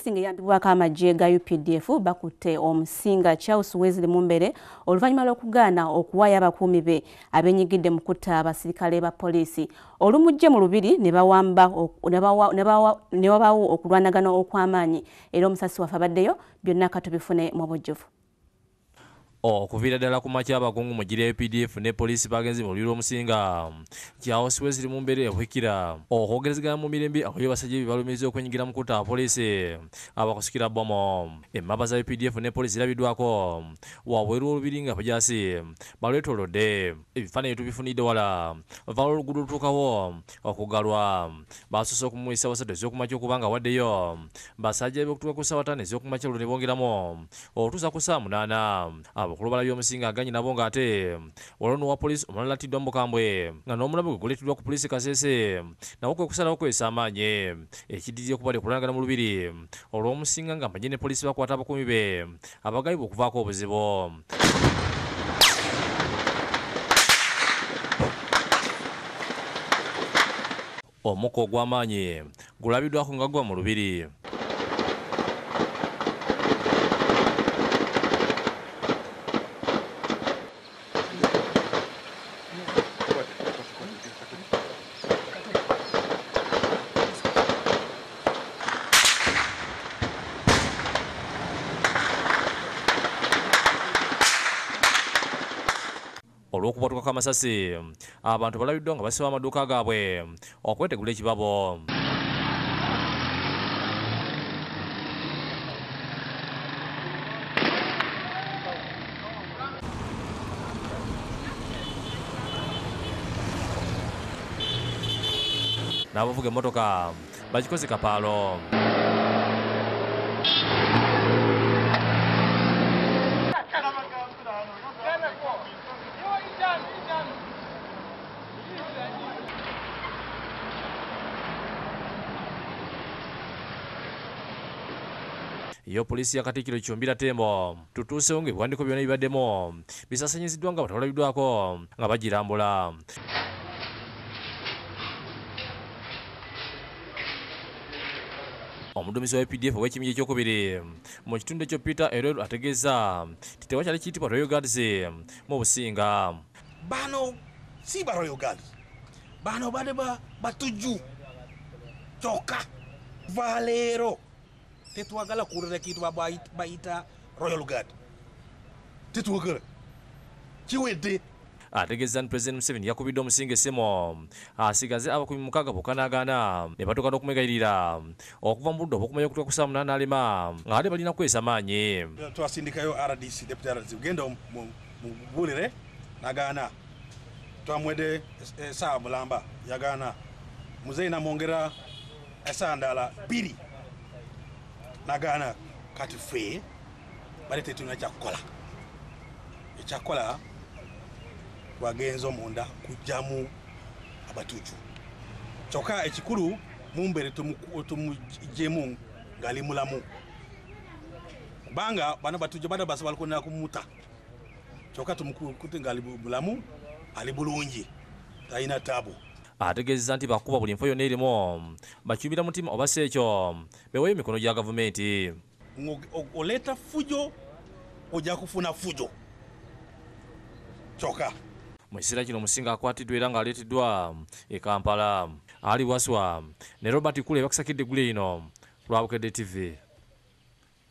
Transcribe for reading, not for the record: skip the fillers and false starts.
Poliisi ng'eyambibwako amagye ga UPDF bakutte Omusinga Charles Wesley Mumbere oluvannyuma lw'okugaana okuwaayo abakuumi be abennyigidde mu kutta abasirikale ba poliisi. Olumujje mu lubiri ne wabaawo okulwanagana okw'amaanyi era omusasi waffe abaddeyo byonna katubifune mu bujjuvu. Okuviira ddala ku makya abakungu mu gira UPDF ne poliisi bagenze mu lubiri Omusinga Charles Wesley Mumbere ehwikira okwogerezegana mu mirembe aho basajja balumiriza okwenyigira mu kutta abapoliisi abakusikira bomo. Emmamba za UPDF ne poliisi irabiddwako wabweru olubiri nga abajaasi balwetoolodde. Ebifaananyi tubifunidde wala vaala oluguudo lutuukawo okugalwa basoose okumuyisa wasatu ez'okumakya okubanga waddeyo basajja bekutuuka ku ssaawa 5 ez'okumakya olwo ne bongeramu okutuusa ku ssaawa 8. Abakulu balabi Omusinga aganyi nabo ng'ate waliwo wa poliisi omulala attiddwa mu bukambwe nga n'omulabe gwe guleeteddwa ku poliisi Kasese nawo kwe kusalawo kwesa amaanyi ekiddiridde okuba kulwanagana mu lubiri olw'Omusinga nga amagye ne poliisi bakwata abakuumi be abagayibwa okuvaako obuzibu. Omukka ogw'amaanyi gulabiddwako nga gwa mu lubiri. Olw'okubwatuka kw'Amasasi abantu balabiddwa nga basiba amaduuka gaabwe okwetegula ekibabo. N'abavuga emmotoka bagikoze kapaalo. Iyo poliisi ya Katikkiro Kirumbira Tembo tutuusewo ng'ebiwandiiko byonna bibaddemu bisaasanyiziddwa nga batalabiddwako nga bagirambula. Omuduumizi wa UPDF ow'ekibinja ekyokubiri mu kitundu ekyo Peter Erero ategeeza nti tewakyali kiyitibwa Royal Guards mu Businga. Bano si ba Royal Guards, bano bade batujju kyokka valeero tetwagala kuwulira kintu bayita Royal Guard, tetwagala kiwedde. Ategeeza nti Pulezidenti Museveni yakubidde Omusinga essemo asigaze abakuumi 6 bokka n'agaana ne batuuka n'okumwegalirira okuva mu budde obw'okumanya okutuuka ku ssaawa 8 alema nga ate balina kwesa amaanyi. Twasindikayo RDC, Deputy RDC genda mubuulire n'agaana, twamwedde essaawa mulamba yagaana, muzeeyi namwongera essaawa ndala 2 n'agaana. Kati ffe bali tetulina ekyakukola twagenza omunda kujjamu abatujju kyokka ekikulu Mumbere tumuggyemu ng'ali mulamu kubanga bano batujju bano basa balikonera kumuta kyokka tumukutte ng'ali mulamu, ali bulungi, talina taabu. Ategeeza nti bakuba buli nfo yonna erimu bakyubira mutima oba si ekyo beweeyo emikono gya gavumenti. Oleeta fujo ojja kufuna fujo kyokka. Mu kiseera kino Omusinga akwatiddwa era ng'aleeteddwa e Kampala. Ali Waswa ne Robert Kule bakusakidde eggulu lino lwa Bukedde TV.